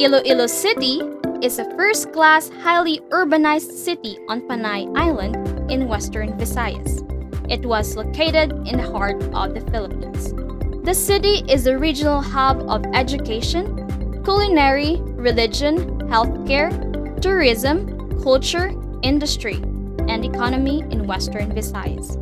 Iloilo City is a first-class, highly urbanized city on Panay Island in western Visayas. It was located in the heart of the Philippines. The city is a regional hub of education, culinary, religion, healthcare, tourism, culture, industry, and economy in western Visayas.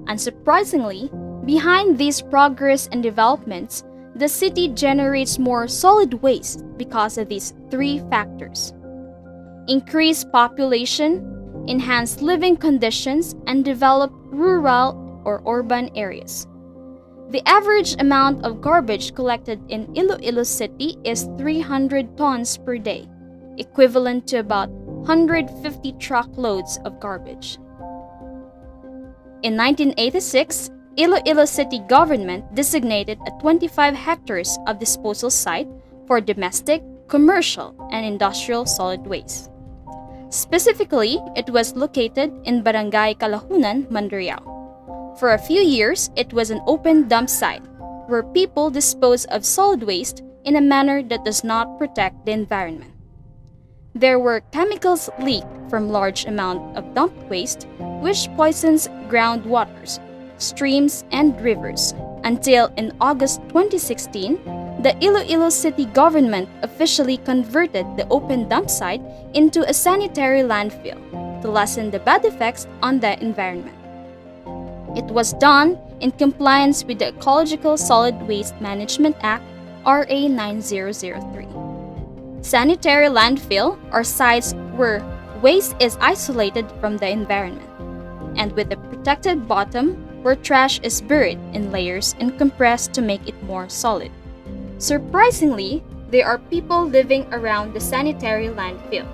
Unsurprisingly, behind these progress and developments, the city generates more solid waste because of these three factors: increased population, enhanced living conditions, and developed rural or urban areas. The average amount of garbage collected in Iloilo City is 300 tons per day, equivalent to about 150 truckloads of garbage. In 1986, Iloilo City government designated a 25 hectares of disposal site for domestic, commercial, and industrial solid waste. Specifically, it was located in Barangay Kalahunan, Mandurriao. For a few years, it was an open dump site where people dispose of solid waste in a manner that does not protect the environment. There were chemicals leaked from large amount of dumped waste, which poisons groundwaters, streams, and rivers, until in August 2016, the Iloilo City government officially converted the open dump site into a sanitary landfill to lessen the bad effects on the environment. It was done in compliance with the Ecological Solid Waste Management Act, RA 9003. Sanitary landfill are sites where waste is isolated from the environment, and with a protected bottom where trash is buried in layers and compressed to make it more solid. Surprisingly, there are people living around the sanitary landfill.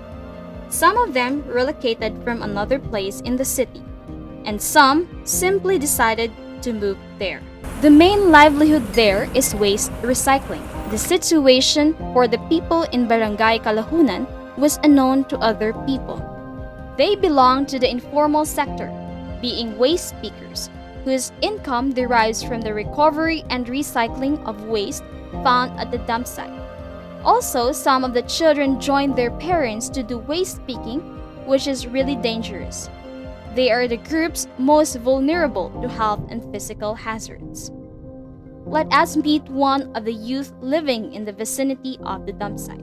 Some of them relocated from another place in the city, and some simply decided to move there. The main livelihood there is waste recycling. The situation for the people in Barangay Kalahunan was unknown to other people. They belong to the informal sector, being waste pickers, whose income derives from the recovery and recycling of waste found at the dump site. Also, some of the children join their parents to do waste picking, which is really dangerous. They are the groups most vulnerable to health and physical hazards. Let us meet one of the youth living in the vicinity of the dump site.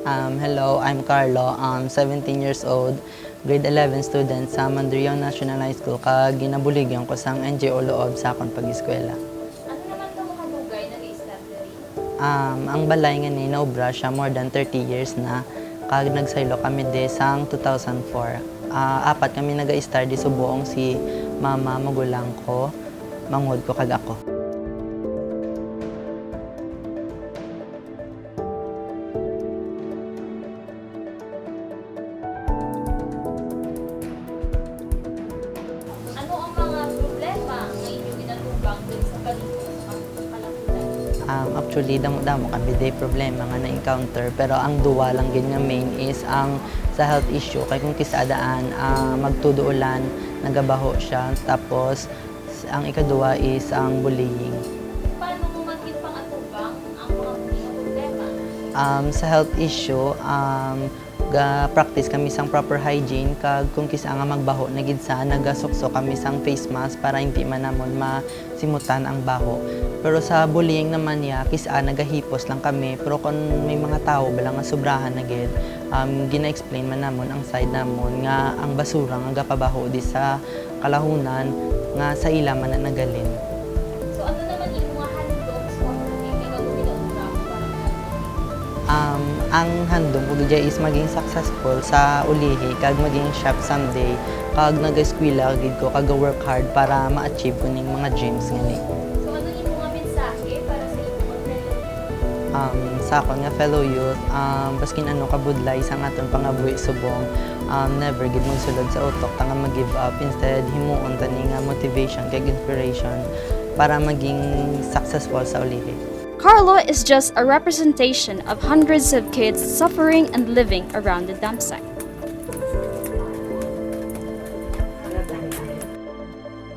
Hello, I'm Carlo. I'm 17 years old, grade 11 student sa Mandurriao National High School. Kag ginabuligyan ko sang NGO LOOB sa akong pag-eskwela. Ano naman ito mga dugay na i-start diri? Ang balay nga ni naubra siya more than 30 years na. Kag nagsaylo kami di sang 2004. Apat kami nag-start di subuong si mama, magulang ko, mangod ko kag ako. Actually, damo kami day problema nga na-encounter, pero ang duwa lang gid nga main is ang sa health issue. Kay kung kisadaan, magtuduulan, nagabaho siya, tapos ang ikaduwa is ang bullying. Paano mo makita atubang ang mga problema? Sa health issue, ga-practice kami sang proper hygiene, kag kung kisa nga magbaho na gid sa nagasukso kami sang face mask para hindi man namon masimutan ang baho. Pero sa bullying naman niya, kisa nagahipos lang kami, pero kung may mga tao balang nga sobrahan na gid, gina-explain man namon ang side namon nga ang basura nga gapabaho di sa kalahunan nga sa ila man na nagalin. So ano naman yung mga handog sa ang handong ug is maging successful sa ulihi kag maging chef someday, kag nag-eskwela gid ko kag work hard para ma-achieve ko ning mga dreams ngani. Sa akon nga fellow youth, baskin ano kabudlay sa aton pangabuhi subong, never gid magsulod sa utok ta nga mag-give up, instead himuon tani nga motivation kag inspiration para maging successful sa ulihi. Carlo is just a representation of hundreds of kids suffering and living around the dump site.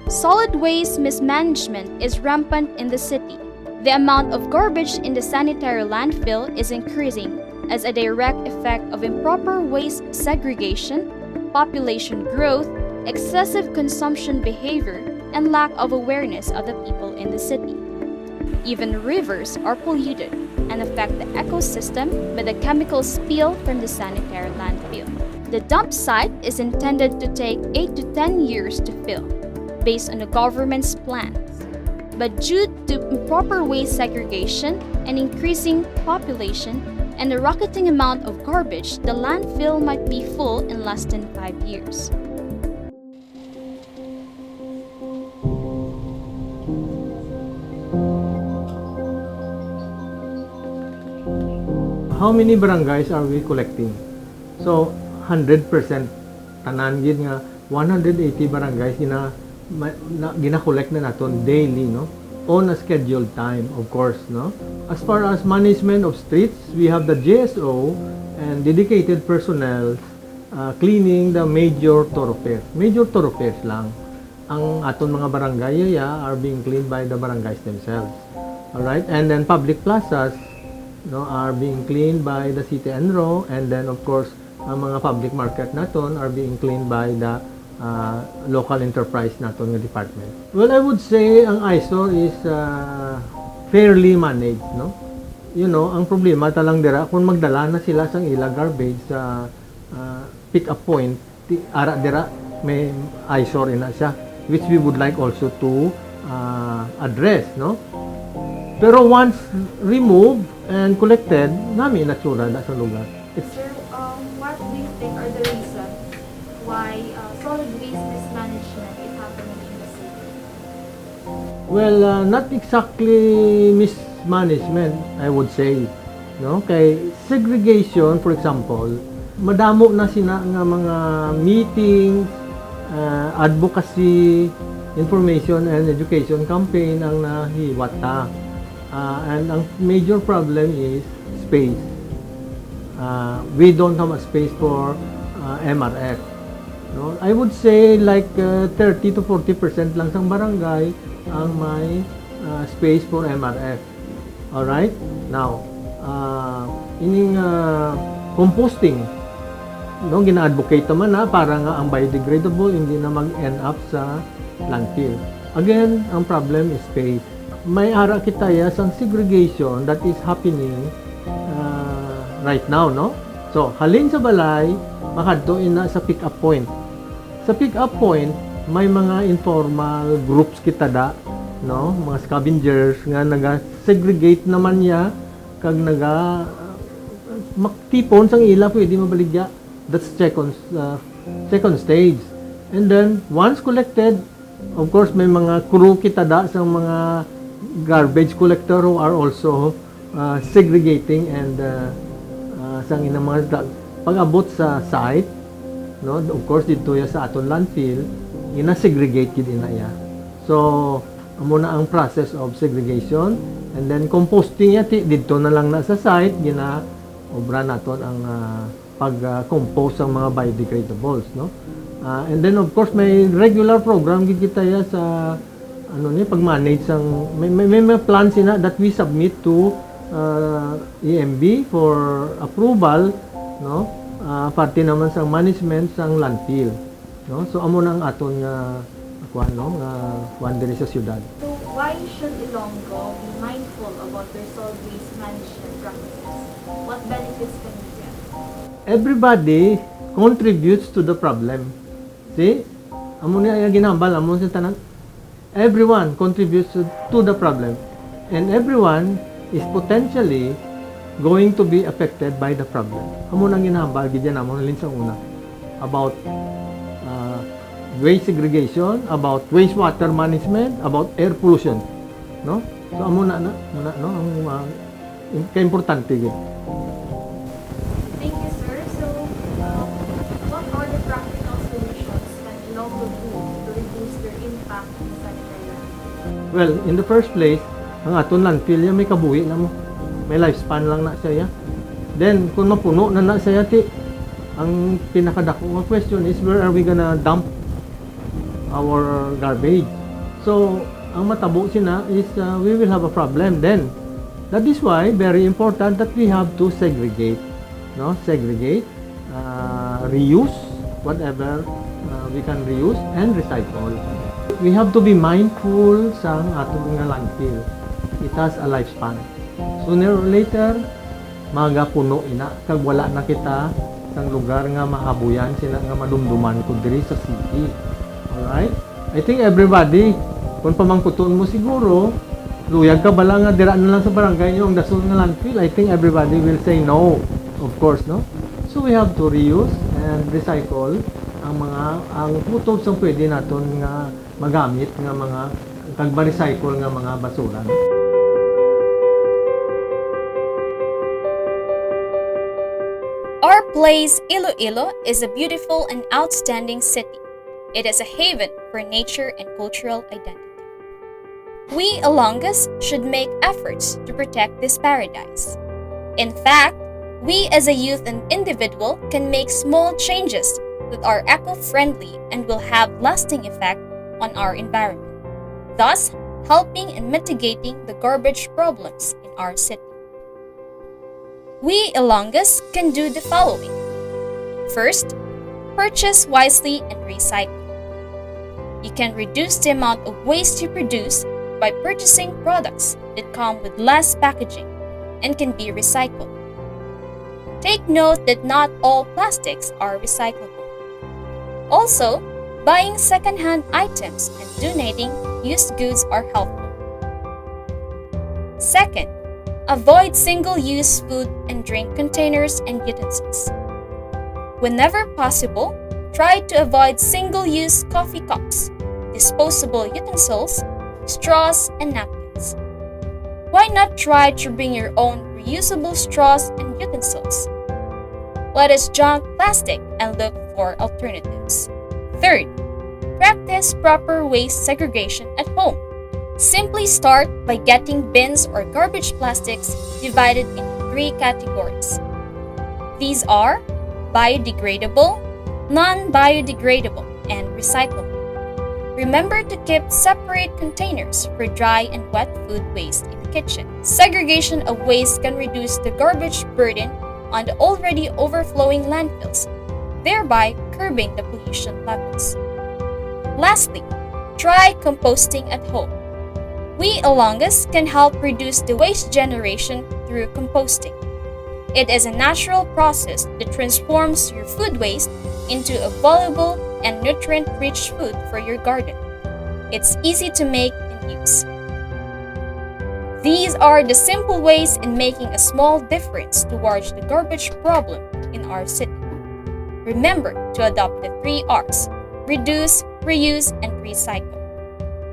Solid waste mismanagement is rampant in the city. The amount of garbage in the sanitary landfill is increasing as a direct effect of improper waste segregation, population growth, excessive consumption behavior, and lack of awareness of the people in the city. Even rivers are polluted and affect the ecosystem by the chemical spill from the sanitary landfill. The dump site is intended to take 8 to 10 years to fill, based on the government's plans. But due to improper waste segregation and increasing population and the rocketing amount of garbage, the landfill might be full in less than 5 years. How many barangays are we collecting? So 100% tanan gid nga 180 barangays gina-collect na naton daily, no, on a scheduled time, of course, no. As far as management of streets, we have the GSO and dedicated personnel cleaning the major thoroughfares lang. Ang aton mga barangay are being cleaned by the barangays themselves. All right, and then public plazas, no, are being cleaned by the CENRO, and then of course ang mga public market naton are being cleaned by the local enterprise naton nga department. Well, I would say ang ISO is fairly managed, no. You know, ang problema talang dira kung magdala na sila sang ila garbage sa pick up point, ara dira may ISO ina siya, which we would like also to address, no. Pero once removed and collected, namin natsura na sa lugar. Sir, what do you think are the reasons why solid waste mismanagement is happening in the city? Well, not exactly mismanagement, I would say. No? Kay segregation, for example, madamo na sina nga mga meetings, advocacy, information and education campaign ang nahiwata. And ang major problem is space. We don't have a space for MRF. No? I would say like 30 to 40% lang sang barangay ang may space for MRF. Alright? Now, ining composting, no, gina-advocate naman na para nga ang biodegradable hindi na mag-end up sa landfill. Again, ang problem is space. May ara kita sang segregation that is happening right now, no? So, halin sa balay, makadtoin na sa pick-up point. Sa pick-up point, may mga informal groups kita da, no? Mga scavengers nga naga-segregate naman niya kag maktipon sang ila pwede mabaligya. That's second stage. And then, once collected, of course, may mga crew kita da sa mga garbage collector who are also segregating and sang inang mga pag-abot sa site, no, of course dito ya sa aton landfill ina-segregate gid ina ya. So amo na ang process of segregation, and then composting ya dito na lang na sa site gina obra naton ang pag-compose ng mga biodegradables, no. And then of course may regular program gid kita ya sa pag-manage sang may plans na that we submit to EMB for approval, no, parte naman sang management sang landfill, no. So amo na ang aton nga kuan diri sa syudad. So why should Ilonggos be mindful about their solid waste management practices? What benefits can we get? Everybody contributes to the problem. See? Amo niya ginambal amo sa tanan. Everyone contributes to the problem, and everyone is potentially going to be affected by the problem. Amo nang ginahambal gid yan amo nalin sa una about waste segregation, about wastewater management, about air pollution, no. So amo na no ang importante gid. Thank you, sir. So what are the practical solutions can Ilonggos do to reduce their impact on sanitary landfill? Well, in the first place, ang aton landfill may kabuhi na mo. May lifespan lang na siya. Then, kung mapuno na siya, ang pinakadako nga question is, where are we gonna dump our garbage? So, ang matabo sina is we will have a problem then. That is why very important that we have to segregate, no? Segregate, reuse whatever we can reuse and recycle. We have to be mindful sa atong nga landfill. It has a lifespan. Sooner or later, magapuno ina kag wala na kita sang lugar nga mahabuyan sila nga madumduman ko diri sa city. Alright? I think everybody, kung pamangkuton mo siguro, luyag ka bala nga dira na lang sa barangay nyo ang dasol nga landfill, I think everybody will say no. Of course, no? So we have to reuse and recycle ang putod sa pwede naton nga magamit nga mga kag ma-recycle nga mga basura. Our place, Iloilo, is a beautiful and outstanding city. It is a haven for nature and cultural identity. We Ilonggos should make efforts to protect this paradise. In fact, we as a youth and individual can make small changes that are eco-friendly and will have lasting effect on our environment, thus helping in mitigating the garbage problems in our city. We Ilonggos can do the following. First, purchase wisely and recycle. You can reduce the amount of waste you produce by purchasing products that come with less packaging and can be recycled. Take note that not all plastics are recyclable. Also, buying second-hand items and donating used goods are helpful. Second, avoid single-use food and drink containers and utensils. Whenever possible, try to avoid single-use coffee cups, disposable utensils, straws, and napkins. Why not try to bring your own reusable straws and utensils? Let us junk plastic and look for alternatives. Third, practice proper waste segregation at home. Simply start by getting bins or garbage plastics divided into 3 categories. These are biodegradable, non-biodegradable, and recyclable. Remember to keep separate containers for dry and wet food waste in the kitchen. Segregation of waste can reduce the garbage burden on the already overflowing landfills, thereby curbing the pollution levels. Lastly, try composting at home. We Ilonggos can help reduce the waste generation through composting. It is a natural process that transforms your food waste into a valuable and nutrient-rich food for your garden. It's easy to make and use. These are the simple ways in making a small difference towards the garbage problem in our city. Remember to adopt the 3 R's: reduce, reuse, and recycle.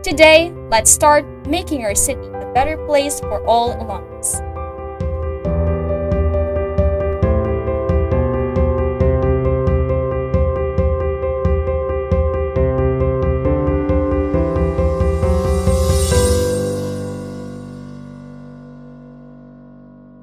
Today, let's start making our city a better place for all Ilonggos.